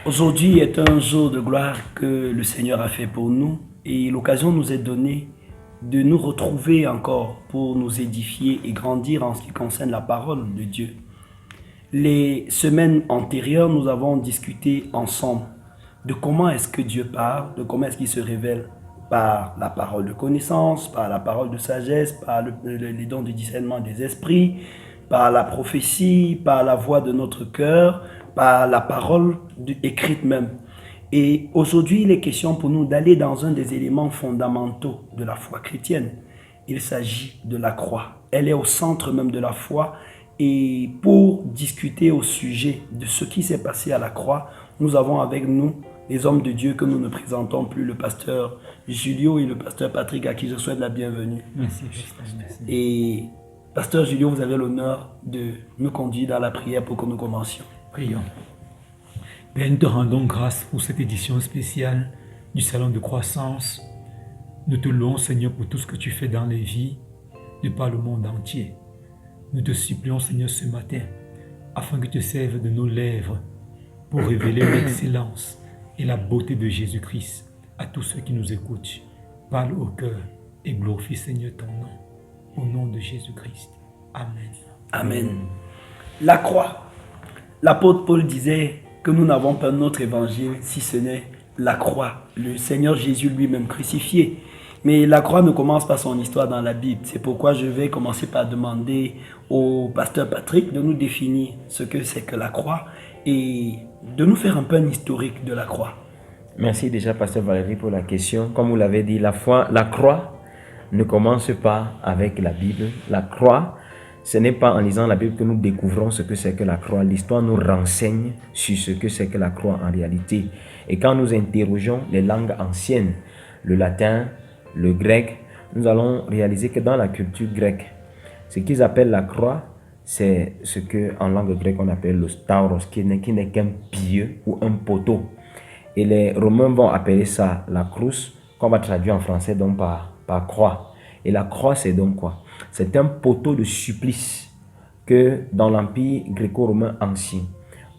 Aujourd'hui est un jour de gloire que le Seigneur a fait pour nous et l'occasion nous est donnée de nous retrouver encore pour nous édifier et grandir en ce qui concerne la parole de Dieu. Les semaines antérieures, nous avons discuté ensemble de comment est-ce que Dieu parle, de comment est-ce qu'il se révèle par la parole de connaissance, par la parole de sagesse, par les dons de discernement des esprits, par la prophétie, par la voix de notre cœur, par la parole écrite même. Et aujourd'hui, il est question pour nous d'aller dans un des éléments fondamentaux de la foi chrétienne. Il s'agit de la croix. Elle est au centre même de la foi. Et pour discuter au sujet de ce qui s'est passé à la croix, nous avons avec nous les hommes de Dieu que nous ne présentons plus, le pasteur Julio et le pasteur Patrick, à qui je souhaite la bienvenue. Merci. Et pasteur Julio, vous avez l'honneur de nous conduire dans la prière pour que nous commencions. Prions. Père, nous te rendons grâce pour cette édition spéciale du Salon de Croissance. Nous te louons, Seigneur, pour tout ce que tu fais dans les vies de par le monde entier. Nous te supplions, Seigneur, ce matin, afin que tu te serves de nos lèvres pour révéler l'excellence et la beauté de Jésus-Christ à tous ceux qui nous écoutent. Parle au cœur et glorifie, Seigneur, ton nom. Au nom de Jésus-Christ. Amen. Amen. La croix. L'apôtre Paul disait que nous n'avons pas notre évangile si ce n'est la croix, le Seigneur Jésus lui-même crucifié. Mais la croix ne commence pas son histoire dans la Bible. C'est pourquoi je vais commencer par demander au pasteur Patrick de nous définir ce que c'est que la croix et de nous faire un peu un historique de la croix. Merci déjà, pasteur Valérie, pour la question. Comme vous l'avez dit, la croix ne commence pas avec la Bible. La croix, ce n'est pas en lisant la Bible que nous découvrons ce que c'est que la croix. L'histoire nous renseigne sur ce que c'est que la croix en réalité. Et quand nous interrogeons les langues anciennes, le latin, le grec, nous allons réaliser que dans la culture grecque, ce qu'ils appellent la croix, c'est ce qu'en langue grecque on appelle le stauros, qui n'est qu'un pieu ou un poteau. Et les Romains vont appeler ça la crus, qu'on va traduire en français donc par croix. Et la croix, c'est donc quoi? C'est un poteau de supplice que dans l'Empire gréco-romain ancien,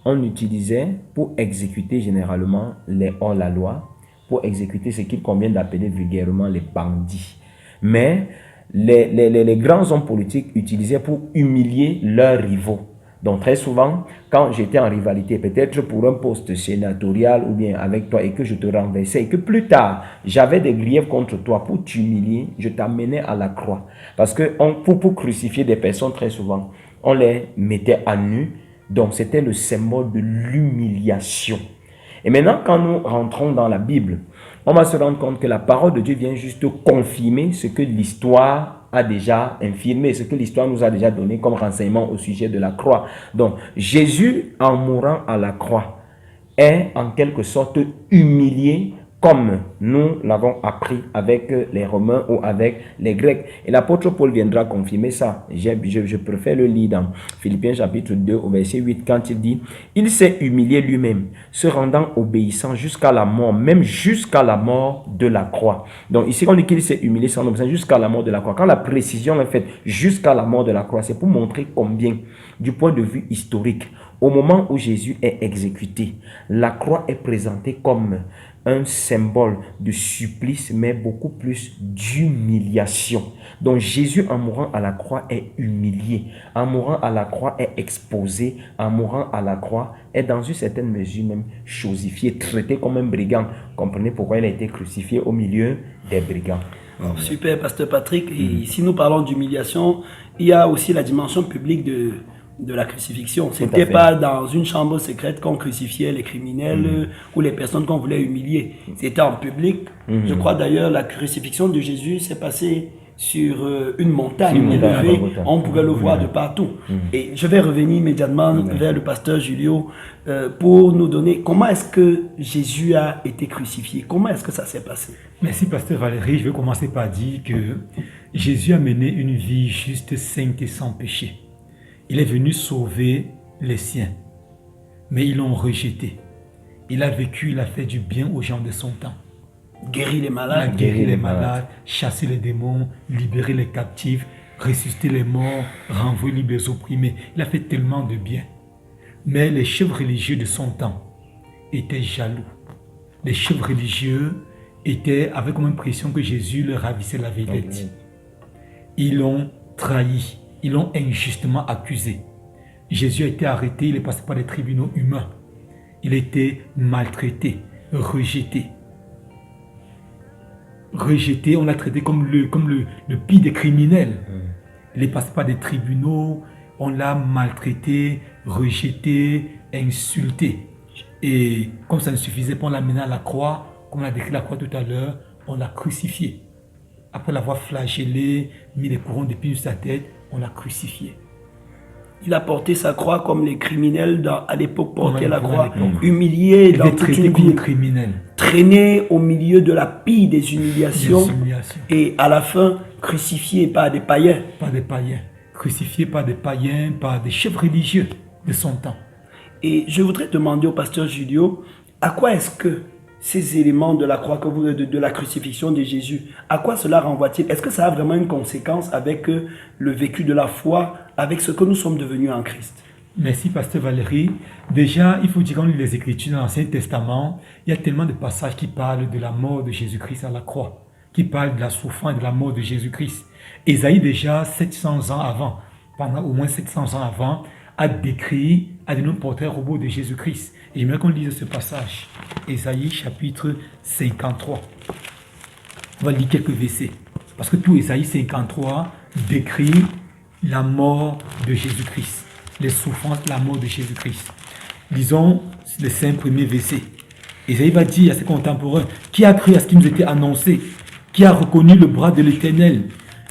on utilisait pour exécuter généralement les hors-la-loi, pour exécuter ce qu'il convient d'appeler vulgairement les bandits. Mais les grands hommes politiques utilisaient pour humilier leurs rivaux. Donc très souvent, quand j'étais en rivalité, peut-être pour un poste sénatorial ou bien avec toi et que je te renversais et que plus tard, j'avais des griefs contre toi pour t'humilier, je t'amenais à la croix. Parce que pour crucifier des personnes, très souvent, on les mettait à nu. Donc c'était le symbole de l'humiliation. Et maintenant, quand nous rentrons dans la Bible, on va se rendre compte que la parole de Dieu vient juste confirmer ce que l'histoire a déjà infirmé, ce que l'histoire nous a déjà donné comme renseignement au sujet de la croix. Donc, Jésus, en mourant à la croix, est en quelque sorte humilié comme nous l'avons appris avec les Romains ou avec les Grecs. Et l'apôtre Paul viendra confirmer ça. Je préfère le lire dans Philippiens chapitre 2 au verset 8 quand il dit « Il s'est humilié lui-même, se rendant obéissant jusqu'à la mort, même jusqu'à la mort de la croix. » Donc ici on dit qu'il s'est humilié sans obéissant jusqu'à la mort de la croix. Quand la précision est faite jusqu'à la mort de la croix, c'est pour montrer combien, du point de vue historique, au moment où Jésus est exécuté, la croix est présentée comme un symbole de supplice, mais beaucoup plus d'humiliation. Donc Jésus, en mourant à la croix, est humilié. En mourant à la croix, est exposé. En mourant à la croix, est dans une certaine mesure même chosifié, traité comme un brigand. Comprenez pourquoi il a été crucifié au milieu des brigands. Super, pasteur Patrick. Et si nous parlons d'humiliation, il y a aussi la dimension publique de la crucifixion. C'était pas dans une chambre secrète qu'on crucifiait les criminels ou les personnes qu'on voulait humilier. C'était en public. Je crois d'ailleurs la crucifixion de Jésus s'est passée sur une montagne élevée. On pouvait le voir de partout. Et je vais revenir immédiatement vers le pasteur Julio pour nous donner comment est-ce que Jésus a été crucifié. Comment est-ce que ça s'est passé? Merci, pasteur Valérie. Je vais commencer par dire que Jésus a mené une vie juste, sainte et sans péché. Il est venu sauver les siens, mais ils l'ont rejeté. Il a vécu, il a fait du bien aux gens de son temps. Guérir les malades. Il a guéri les malades, chassé les démons, libéré les captifs, ressuscité les morts, renvoyé les opprimés. Il a fait tellement de bien. Mais les chefs religieux de son temps, étaient jaloux. Les chefs religieux avaient comme impression que Jésus leur ravissait la vedette. Ils l'ont trahi, ils l'ont injustement accusé. Jésus a été arrêté, il est passé par les tribunaux humains. Il a été maltraité, rejeté. Rejeté, on l'a traité comme le pire des criminels. Il est passé par des tribunaux, on l'a maltraité, rejeté, insulté. Et comme ça ne suffisait pas, on l'a mené à la croix, comme on a décrit la croix tout à l'heure, on l'a crucifié. Après l'avoir flagellé, mis les couronnes d'épines sur sa tête, on l'a crucifié. Il a porté sa croix comme les criminels à l'époque portaient la croix, humilié dans toute une vie, traîné au milieu de la pire des humiliations et à la fin crucifié par des païens. Par des païens, crucifié par des païens, par des chefs religieux de son temps. Et je voudrais demander au pasteur Julio, à quoi est-ce que ces éléments de la croix, de la crucifixion de Jésus, à quoi cela renvoie-t-il? Est-ce que ça a vraiment une conséquence avec le vécu de la foi, avec ce que nous sommes devenus en Christ? Merci, pasteur Valérie. Déjà, il faut dire qu'on lit les Écritures dans l'Ancien Testament, il y a tellement de passages qui parlent de la mort de Jésus-Christ à la croix, qui parlent de la souffrance et de la mort de Jésus-Christ. Ésaïe, déjà 700 ans avant, pendant au moins 700 ans avant, a décrit, a donné un portrait robot de Jésus-Christ. Et j'aimerais qu'on lise ce passage. Ésaïe chapitre 53. On va lire quelques versets. Parce que tout Ésaïe 53 décrit la mort de Jésus-Christ. Les souffrances, la mort de Jésus-Christ. Lisons les 5 premiers versets. Ésaïe va dire à ses contemporains, qui a cru à ce qui nous était annoncé? Qui a reconnu le bras de l'Éternel?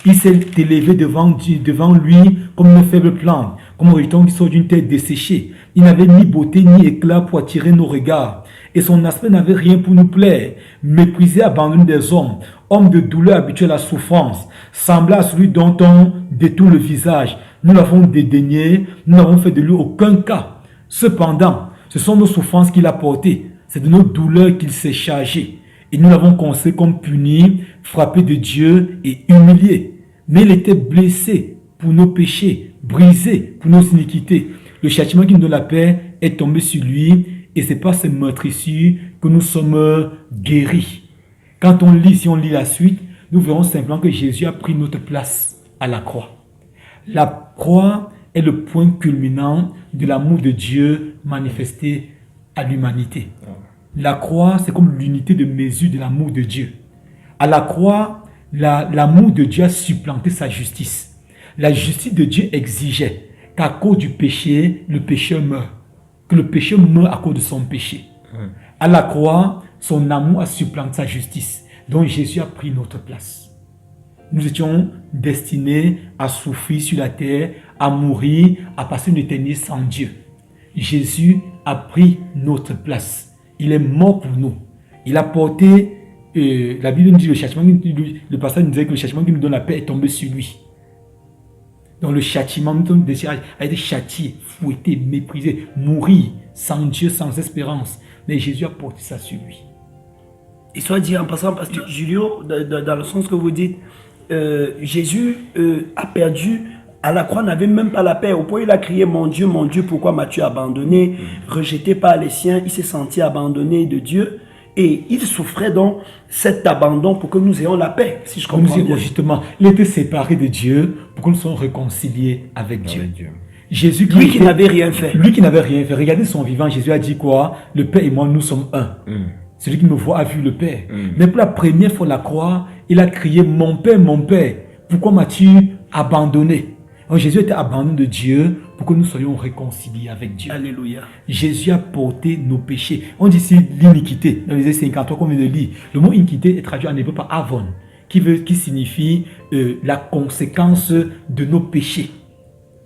Il s'est élevé devant lui comme une faible plante, comme un rejeton qui sort d'une terre desséchée. Il n'avait ni beauté ni éclat pour attirer nos regards. Et son aspect n'avait rien pour nous plaire. Méprisé, abandonné des hommes, homme de douleur habitué à la souffrance, semblable à celui dont on détourne le visage. Nous l'avons dédaigné, nous n'avons fait de lui aucun cas. Cependant, ce sont nos souffrances qu'il a portées. C'est de nos douleurs qu'il s'est chargé. Et nous l'avons considéré comme puni, frappé de Dieu et humilié. Mais il était blessé pour nos péchés, brisé pour nos iniquités. Le châtiment qui nous donne la paix est tombé sur lui, et c'est par ses meurtrissures que nous sommes guéris. Quand on lit, si on lit la suite, nous verrons simplement que Jésus a pris notre place à la croix. La croix est le point culminant de l'amour de Dieu manifesté à l'humanité. La croix, c'est comme l'unité de mesure de l'amour de Dieu. À la croix, l'amour de Dieu a supplanté sa justice. La justice de Dieu exigeait qu'à cause du péché, le pécheur meurt. Que le pécheur meurt à cause de son péché. À la croix, son amour a supplanté sa justice. Donc Jésus a pris notre place. Nous étions destinés à souffrir sur la terre, à mourir, à passer une éternité sans Dieu. Jésus a pris notre place. Il est mort pour nous. Il a porté, la Bible nous dit, le passage nous disait que le châtiment qui nous donne la paix est tombé sur lui. Donc le châtiment a été châtié, fouetté, méprisé, mourir sans Dieu, sans espérance. Mais Jésus a porté ça sur lui. Et soit dit en passant, parce que Julio, dans le sens que vous dites, Jésus a perdu, à la croix n'avait même pas la paix. Au point où il a crié, mon Dieu, pourquoi m'as-tu abandonné? Rejeté par les siens, il s'est senti abandonné de Dieu. Et il souffrait donc cet abandon pour que nous ayons la paix, si je comprends bien. Justement, il était séparé de Dieu pour que nous soyons réconciliés avec Dieu. Jésus, lui qui n'avait rien fait. Lui qui n'avait rien fait. Regardez son vivant, Jésus a dit quoi? Le Père et moi, nous sommes un. Celui qui me voit a vu le Père. Mais pour la première fois la croix, il a crié, mon Père, pourquoi m'as-tu abandonné? Donc, Jésus était abandonné de Dieu pour que nous soyons réconciliés avec Dieu. Alléluia. Jésus a porté nos péchés. On dit ici l'iniquité. Dans les 53 qu'on vient de lire, le mot iniquité est traduit en hébreu par avon, qui signifie la conséquence de nos péchés.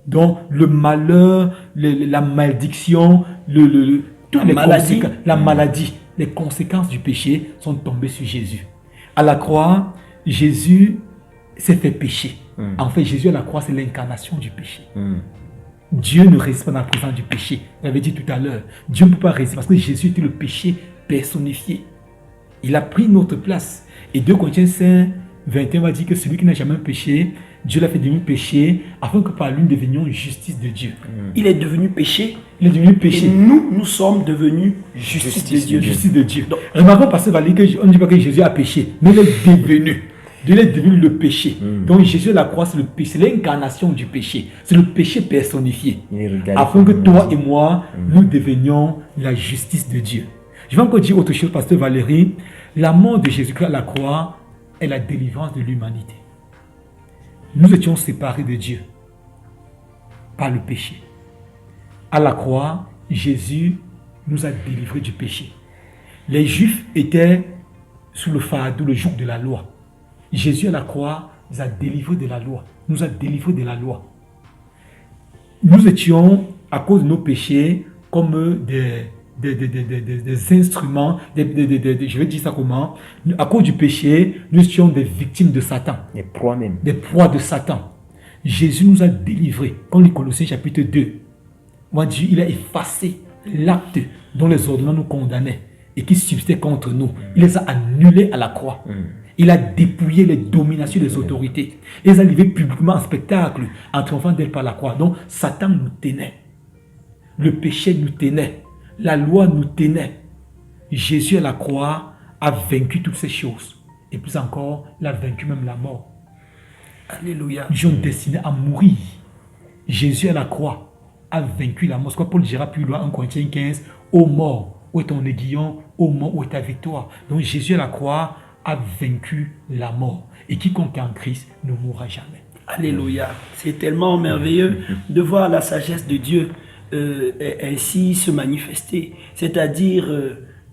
Donc le malheur, la malédiction, la maladie, les conséquences du péché sont tombées sur Jésus. À la croix, Jésus s'est fait pécher. En fait, Jésus à la croix, c'est l'incarnation du péché. Dieu ne résiste pas dans la présence du péché. On l'avait dit tout à l'heure. Dieu ne peut pas résister parce que Jésus était le péché personnifié. Il a pris notre place. Et 2 Corinthiens 5, 21 va dire que celui qui n'a jamais péché Dieu l'a fait devenir péché afin que par lui nous devenions justice de Dieu. Il est devenu péché. Il est devenu Et péché. nous sommes devenus justice de Dieu. Justice de Dieu. Remarquons, pasteur Valérie, qu'on ne dit pas que Jésus a péché, mais il est devenu. Dieu est devenu le péché. Donc Jésus à la croix, c'est le péché, c'est l'incarnation du péché. C'est le péché personnifié. Afin que toi et moi, nous devenions la justice de Dieu. Je vais encore dire autre chose, pasteur Valérie. La mort de Jésus-Christ à la croix est la délivrance de l'humanité. Nous étions séparés de Dieu par le péché. À la croix, Jésus nous a délivrés du péché. Les Juifs étaient sous le fardeau, le joug de la loi. Jésus à la croix nous a délivrés de la loi. Nous a délivrés de la loi. Nous étions, à cause de nos péchés, comme des instruments, je vais dire ça comment, à cause du péché, nous étions des victimes de Satan. Des proies même. Des proies de Satan. Jésus nous a délivrés. Comme les Colossiens chapitre 2, moi, Dieu, il a effacé l'acte dont les ordonnances nous condamnaient et qui subsistait contre nous. Il les a annulés à la croix. Il a dépouillé les dominations des autorités. Il les a livrés publiquement en spectacle en triomphant d'elle par la croix. Donc, Satan nous tenait. Le péché nous tenait. La loi nous tenait. Jésus à la croix a vaincu toutes ces choses. Et plus encore, il a vaincu même la mort. Alléluia. Nous sommes destinés à mourir. Jésus à la croix a vaincu la mort. C'est quoi Paul dira plus loin en Corinthiens 15, ô mort, où est ton aiguillon, ô mort, où est ta victoire. Donc Jésus à la croix a vaincu la mort. Et quiconque est en Christ ne mourra jamais. Alléluia. C'est tellement merveilleux de voir la sagesse de Dieu ainsi se manifester. C'est-à-dire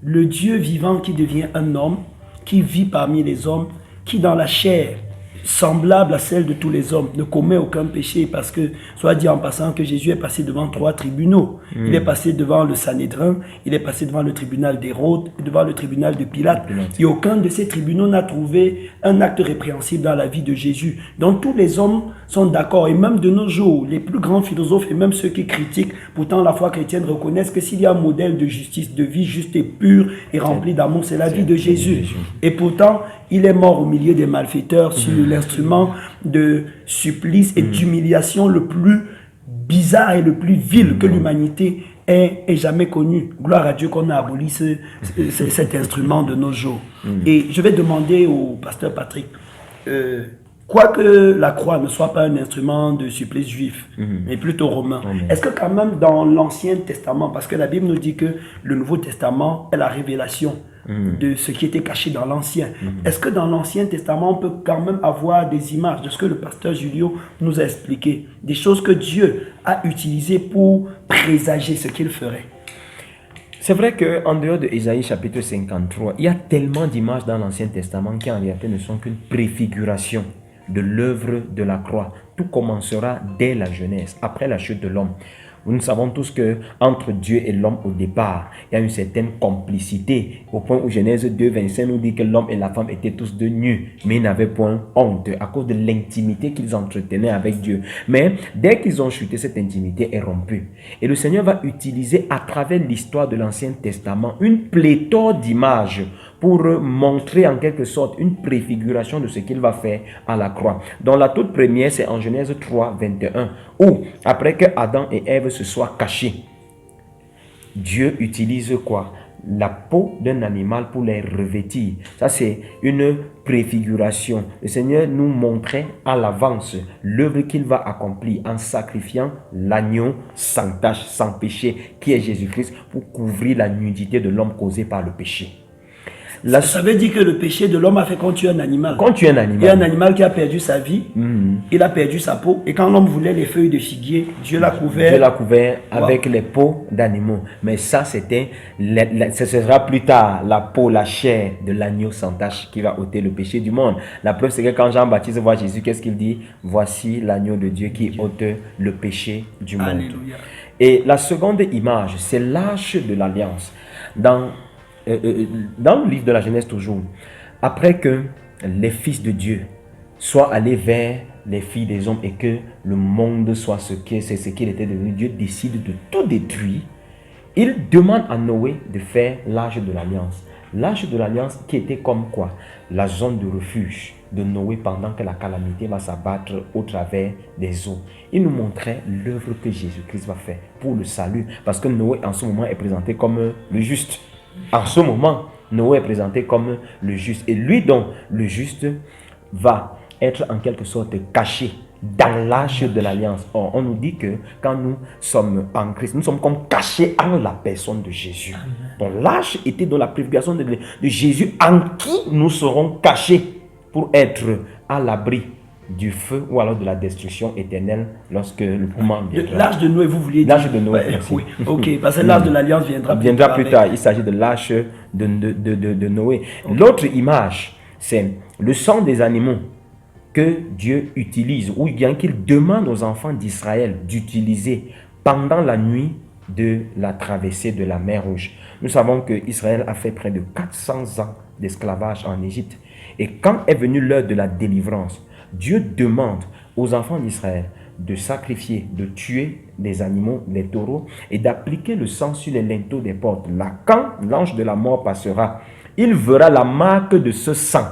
le Dieu vivant qui devient un homme, qui vit parmi les hommes, qui dans la chair, semblable à celle de tous les hommes, ne commet aucun péché, parce que, soit dit en passant, que Jésus est passé devant 3 tribunaux. Il est passé devant le Sanhédrin, il est passé devant le tribunal d'Hérode, devant le tribunal de Pilate. Et aucun de ces tribunaux n'a trouvé un acte répréhensible dans la vie de Jésus. Donc tous les hommes sont d'accord, et même de nos jours, les plus grands philosophes et même ceux qui critiquent, pourtant la foi chrétienne reconnaissent que s'il y a un modèle de justice, de vie juste et pure et remplie d'amour, c'est la vie de Jésus. Et pourtant, il est mort au milieu des malfaiteurs sur l'instrument de supplice et d'humiliation le plus bizarre et le plus vil que l'humanité ait jamais connu. Gloire à Dieu qu'on a aboli cet instrument de nos jours. Et je vais demander au pasteur Patrick, quoique la croix ne soit pas un instrument de supplice juif, mais plutôt romain, est-ce que quand même dans l'Ancien Testament, parce que la Bible nous dit que le Nouveau Testament est la révélation de ce qui était caché dans l'Ancien. Est-ce que dans l'Ancien Testament, on peut quand même avoir des images de ce que le pasteur Julio nous a expliqué, des choses que Dieu a utilisées pour présager ce qu'il ferait? C'est vrai qu'en dehors de Ésaïe chapitre 53, il y a tellement d'images dans l'Ancien Testament qui en réalité ne sont qu'une préfiguration de l'œuvre de la croix. Tout commencera dès la Genèse, après la chute de l'homme. Nous savons tous que entre Dieu et l'homme au départ, il y a une certaine complicité, au point où Genèse 2, 25 nous dit que l'homme et la femme étaient tous deux nus, mais ils n'avaient point honte à cause de l'intimité qu'ils entretenaient avec Dieu. Mais dès qu'ils ont chuté, cette intimité est rompue. Et le Seigneur va utiliser à travers l'histoire de l'Ancien Testament une pléthore d'images pour montrer en quelque sorte une préfiguration de ce qu'il va faire à la croix. Donc la toute première, c'est en Genèse 3, 21, où après que Adam et Ève se soient cachés, Dieu utilise quoi? La peau d'un animal pour les revêtir. Ça, c'est une préfiguration. Le Seigneur nous montrait à l'avance l'œuvre qu'il va accomplir en sacrifiant l'agneau sans tache, sans péché, qui est Jésus-Christ, pour couvrir la nudité de l'homme causée par le péché. Ça veut dire que le péché de l'homme a fait qu'on tue un animal. Quand tu es un animal. Il y a un animal qui a perdu sa vie, il a perdu sa peau, et quand l'homme voulait les feuilles de figuier, Dieu l'a couvert. Dieu l'a couvert avec les peaux d'animaux. Mais ça, ce sera plus tard la peau, la chair de l'agneau sans tache qui va ôter le péché du monde. La preuve, c'est que quand Jean-Baptiste voit Jésus, qu'est-ce qu'il dit? Voici l'agneau de Dieu qui ôte le péché du monde. Alléluia. Et la seconde image, c'est l'arche de l'alliance. Dans le livre de la Genèse toujours, après que les fils de Dieu soient allés vers les filles des hommes et que le monde soit ce qu'il était devenu, Dieu décide de tout détruire. Il demande à Noé de faire l'arche de l'alliance. L'arche de l'alliance qui était comme quoi? La zone de refuge de Noé pendant que la calamité va s'abattre au travers des eaux. Il nous montrait l'œuvre que Jésus-Christ va faire pour le salut. Parce que Noé en ce moment est présenté comme le juste. En ce moment, Noé est présenté comme le juste. Et lui donc, le juste, va être en quelque sorte caché dans l'arche de l'alliance. Or, on nous dit que quand nous sommes en Christ, nous sommes comme cachés en la personne de Jésus. Donc l'arche était dans la préfiguration de Jésus en qui nous serons cachés pour être à l'abri du feu ou alors de la destruction éternelle lorsque le moment viendra. L'arche de Noé, vous vouliez dire? L'arche de Noé, merci. Oui, ok, parce que l'arche de l'alliance viendra plus tard. Il s'agit de l'arche de Noé. Okay. L'autre image, c'est le sang des animaux que Dieu utilise, ou bien qu'il demande aux enfants d'Israël d'utiliser pendant la nuit de la traversée de la mer Rouge. Nous savons que Israël a fait près de 400 ans d'esclavage en Égypte. Et quand est venue l'heure de la délivrance, Dieu demande aux enfants d'Israël de sacrifier, de tuer des animaux, les taureaux, et d'appliquer le sang sur les linteaux des portes. Là, quand l'ange de la mort passera, il verra la marque de ce sang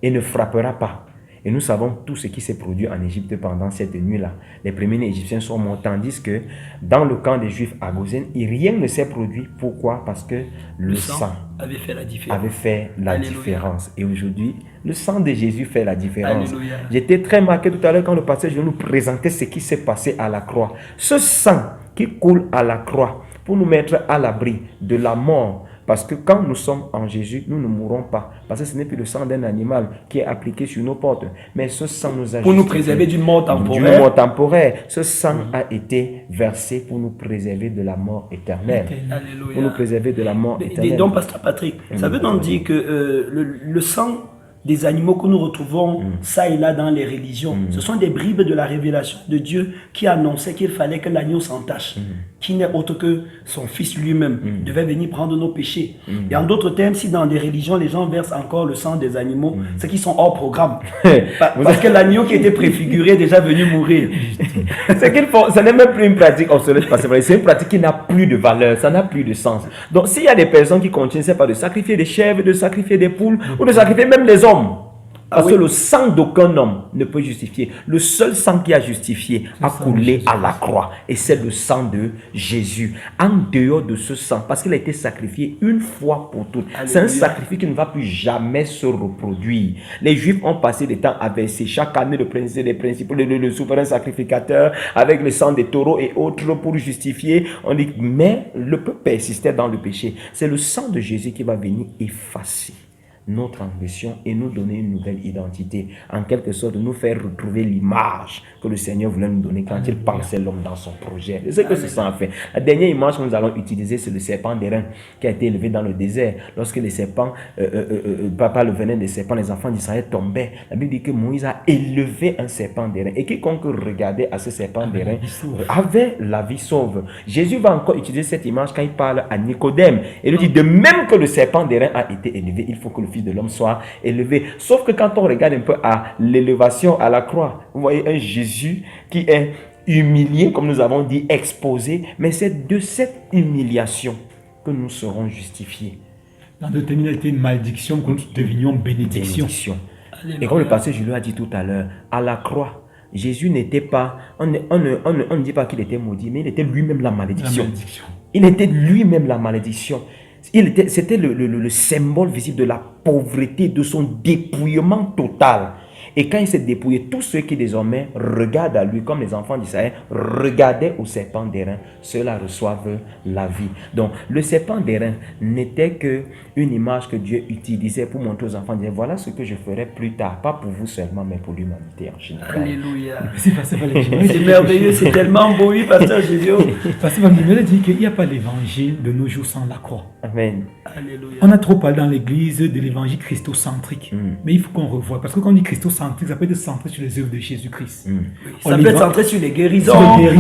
et ne frappera pas. Et nous savons tout ce qui s'est produit en Égypte pendant cette nuit-là. Les premiers Égyptiens sont morts, tandis que dans le camp des Juifs à Goshen, rien ne s'est produit. Pourquoi? Parce que le sang avait fait la différence. Et aujourd'hui, le sang de Jésus fait la différence. J'étais très marqué tout à l'heure quand le pasteur nous présentait ce qui s'est passé à la croix. Ce sang qui coule à la croix pour nous mettre à l'abri de la mort. Parce que quand nous sommes en Jésus, nous ne mourrons pas. Parce que ce n'est plus le sang d'un animal qui est appliqué sur nos portes. Mais ce sang nous a pour nous préserver d'une mort temporaire. Ce sang a été versé pour nous préserver de la mort éternelle. Alléluia. Pour nous préserver de la mort éternelle. Et donc, Pasteur Patrick, ça veut donc dire que le sang des animaux que nous retrouvons ça et là dans les religions, ce sont des bribes de la révélation de Dieu qui annonçait qu'il fallait que l'agneau s'entache, qui n'est autre que son fils lui-même, devait venir prendre nos péchés. Et en d'autres termes, si dans des religions, les gens versent encore le sang des animaux, c'est qu'ils sont hors programme. Parce que l'agneau qui était préfiguré est déjà venu mourir. C'est qu'ils font, ce n'est même plus une pratique obsolète, c'est une pratique qui n'a plus de valeur, ça n'a plus de sens. Donc s'il y a des personnes qui continuent, c'est pas de sacrifier des chèvres, de sacrifier des poules, ou de sacrifier même les hommes. Parce que le sang d'aucun homme ne peut justifier. Le seul sang qui a justifié a coulé à la croix. Et c'est le sang de Jésus. En dehors de ce sang, parce qu'il a été sacrifié une fois pour toutes. C'est un sacrifice qui ne va plus jamais se reproduire. Les Juifs ont passé des temps à verser chaque année le souverain sacrificateur avec le sang des taureaux et autres pour justifier. On dit, mais le peuple persistait dans le péché. C'est le sang de Jésus qui va venir effacer notre ambition et nous donner une nouvelle identité, en quelque sorte nous faire retrouver l'image que le Seigneur voulait nous donner quand il pensait l'homme dans son projet. C'est ce que ce sang a fait. La dernière image que nous allons utiliser, c'est le serpent d'airain qui a été élevé dans le désert. Lorsque les serpents, par le venin des serpents, les enfants d'Israël tombaient, la Bible dit que Moïse a élevé un serpent d'airain et quiconque regardait à ce serpent d'airain avait la vie sauve. Jésus va encore utiliser cette image quand il parle à Nicodème et lui dit de même que le serpent d'airain a été élevé, il faut que le Fils de l'homme soit élevé. Sauf que quand on regarde un peu à l'élévation à la croix, vous voyez un Jésus qui est humilié, comme nous avons dit, exposé, mais c'est de cette humiliation que nous serons justifiés. Dans d'autres termes, il a été une malédiction que nous devenions bénédiction. Et comme le pasteur Julien a dit tout à l'heure, à la croix, Jésus n'était pas, on ne dit pas qu'il était maudit, mais il était lui-même la malédiction. Il était lui-même la malédiction. C'était le symbole visible de la pauvreté, de son dépouillement total. Et quand il s'est dépouillé, tous ceux qui désormais regardent à lui, comme les enfants d'Israël, regardaient au serpent d'airain, ceux-là reçoivent la vie. Donc, le serpent d'airain n'était qu'une image que Dieu utilisait pour montrer aux enfants, dire, voilà ce que je ferai plus tard, pas pour vous seulement, mais pour l'humanité en général. Alléluia. C'est merveilleux, c'est tellement beau, oui, pasteur Julio. Pasteur Manuel dit qu'il n'y a pas l'évangile de nos jours sans la croix. Amen. Alléluia. On a trop parlé dans l'église de l'évangile christocentrique, mais il faut qu'on revoie, parce que quand on dit christocentrique, centré, ça peut être centré sur les œuvres de Jésus-Christ. Ça peut être centré sur les guérisons,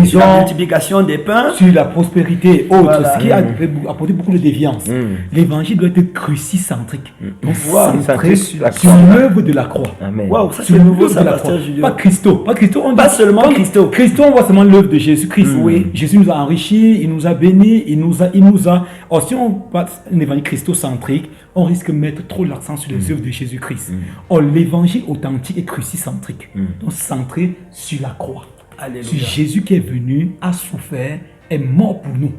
sur la multiplication des pains, sur la prospérité et autres, Voilà. ce qui a apporté beaucoup de déviance. L'évangile doit être crucicentrique. Donc, Wow. centré Sur la sur croix. l'œuvre de la croix. Amen. Waouh, ça Sur c'est nouveau l'œuvre ça, de la pasteur croix. Julio. Pas Christo. Pas Christo. Pas seulement quand Christo. Christo, on voit seulement l'œuvre de Jésus-Christ. Oui. Jésus nous a enrichis, il nous a bénis, il nous a. Or, si on passe un évangile christocentrique, on risque de mettre trop l'accent sur les œuvres de Jésus-Christ. Or, l'évangile authentique est crucicentrique. Donc, centré sur la croix. Alléluia. Sur Jésus qui est venu, a souffert, est mort pour nous.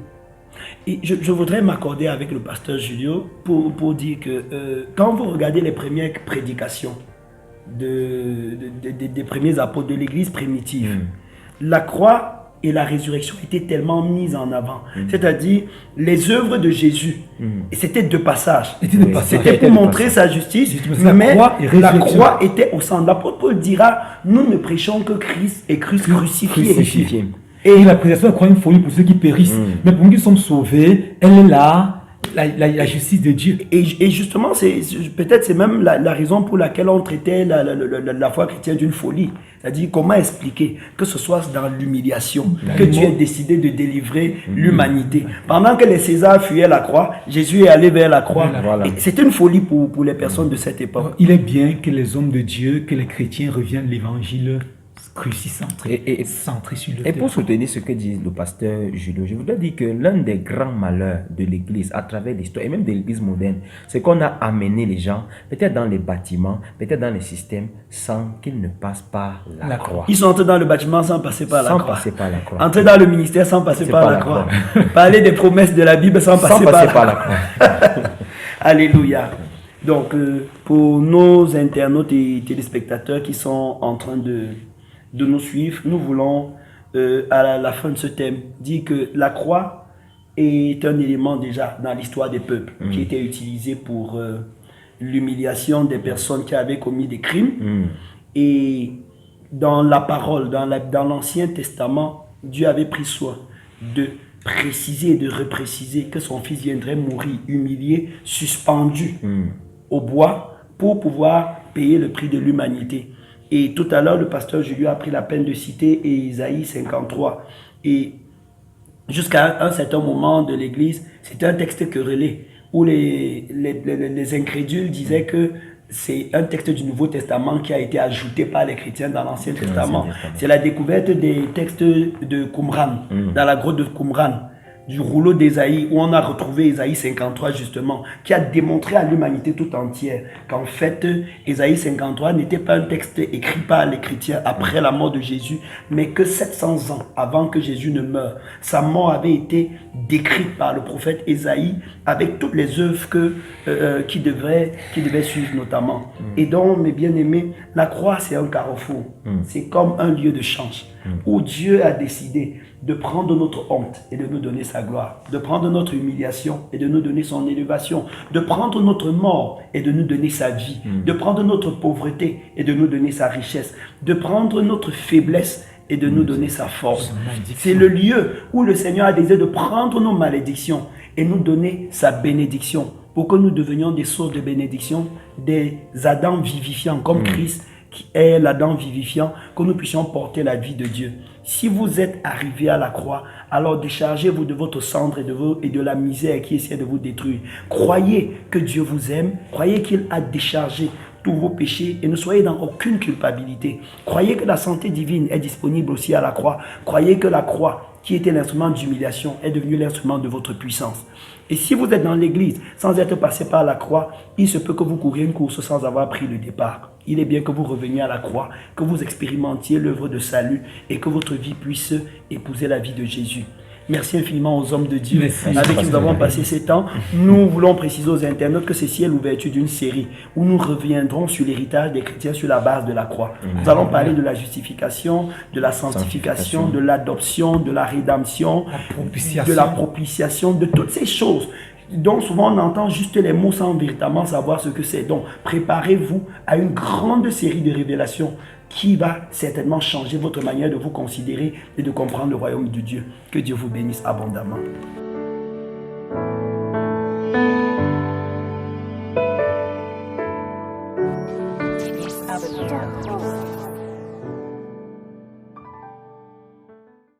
Et je voudrais m'accorder avec le pasteur Julio pour dire que quand vous regardez les premières prédications des premiers apôtres de l'église primitive, la croix et la résurrection étaient tellement mises en avant. C'est-à-dire les œuvres de Jésus. Et c'était deux passages. C'était pour montrer sa justice, mais la croix était au centre. L'apôtre Paul dira, nous ne prêchons que Christ et Christ crucifié. Et la prédication de la croix est une folie pour ceux qui périssent. Mais pour nous qui sommes sauvés, elle est là. La justice de Dieu. Et justement, peut-être c'est même la raison pour laquelle on traitait la foi chrétienne d'une folie. C'est-à-dire comment expliquer que ce soit dans l'humiliation que Dieu ait décidé de délivrer l'humanité. Pendant que les Césars fuyaient la croix, Jésus est allé vers la croix. Voilà. C'était une folie pour les personnes de cette époque. Il est bien que les hommes de Dieu, que les chrétiens reviennent l'évangile crucicentré et centré sur le Et pour terrain. soutenir ce que dit le pasteur Julio, je voudrais dire que l'un des grands malheurs de l'Église à travers l'histoire, et même de l'Église moderne, c'est qu'on a amené les gens, peut-être dans les bâtiments, peut-être dans les systèmes, sans qu'ils ne passent par la croix. Ils sont entrés dans le bâtiment sans passer par la Sans croix. passer par la croix. Entrés dans le ministère sans passer C'est par pas la la croix. croix. Parler des promesses de la Bible sans passer par par la la croix. croix. Alléluia. Donc, pour nos internautes et téléspectateurs qui sont en train de nous suivre, nous voulons, à la fin de ce thème, dire que la croix est un élément déjà dans l'histoire des peuples qui était utilisé pour l'humiliation des personnes qui avaient commis des crimes. Et dans la parole, dans l'Ancien Testament, Dieu avait pris soin de préciser et de repréciser que son fils viendrait mourir humilié, suspendu au bois pour pouvoir payer le prix de l'humanité. Et tout à l'heure, le pasteur Julio a pris la peine de citer Ésaïe 53. Et jusqu'à un certain moment de l'Église, c'était un texte querellé, où les incrédules disaient que c'est un texte du Nouveau Testament qui a été ajouté par les chrétiens dans l'Ancien Testament. C'est la découverte des textes de Qumran, dans la grotte de Qumran, du rouleau d'Ésaïe, où on a retrouvé Ésaïe 53 justement, qui a démontré à l'humanité tout entière qu'en fait, Ésaïe 53 n'était pas un texte écrit par les chrétiens après la mort de Jésus, mais que 700 ans avant que Jésus ne meure, sa mort avait été décrite par le prophète Ésaïe avec toutes les œuvres qui devaient suivre notamment. Et donc, mes bien-aimés, la croix c'est un carrefour, c'est comme un lieu de change, où Dieu a décidé de prendre notre honte et de nous donner sa gloire, de prendre notre humiliation et de nous donner son élévation, de prendre notre mort et de nous donner sa vie, de prendre notre pauvreté et de nous donner sa richesse, de prendre notre faiblesse et de nous donner sa force. C'est le lieu où le Seigneur a désiré de prendre nos malédictions et nous donner sa bénédiction, pour que nous devenions des sources de bénédiction, des Adams vivifiants comme Christ qui est l'Adam vivifiant, que nous puissions porter la vie de Dieu. Si vous êtes arrivé à la croix, alors déchargez-vous de votre cendre et de la misère qui essaie de vous détruire. Croyez que Dieu vous aime, croyez qu'il a déchargé tous vos péchés et ne soyez dans aucune culpabilité. Croyez que la santé divine est disponible aussi à la croix. Croyez que la croix, qui était l'instrument d'humiliation, est devenue l'instrument de votre puissance. Et si vous êtes dans l'église sans être passé par la croix, il se peut que vous couriez une course sans avoir pris le départ. Il est bien que vous reveniez à la croix, que vous expérimentiez l'œuvre de salut et que votre vie puisse épouser la vie de Jésus. Merci infiniment aux hommes de Dieu avec qui nous avons passé ces temps. Nous voulons préciser aux internautes que ceci est l'ouverture d'une série où nous reviendrons sur l'héritage des chrétiens sur la base de la croix. Nous allons parler de la justification, de la sanctification, de l'adoption, de la rédemption, de la propitiation, de toutes ces choses. Donc souvent on entend juste les mots sans véritablement savoir ce que c'est. Donc préparez-vous à une grande série de révélations qui va certainement changer votre manière de vous considérer et de comprendre le royaume de Dieu. Que Dieu vous bénisse abondamment.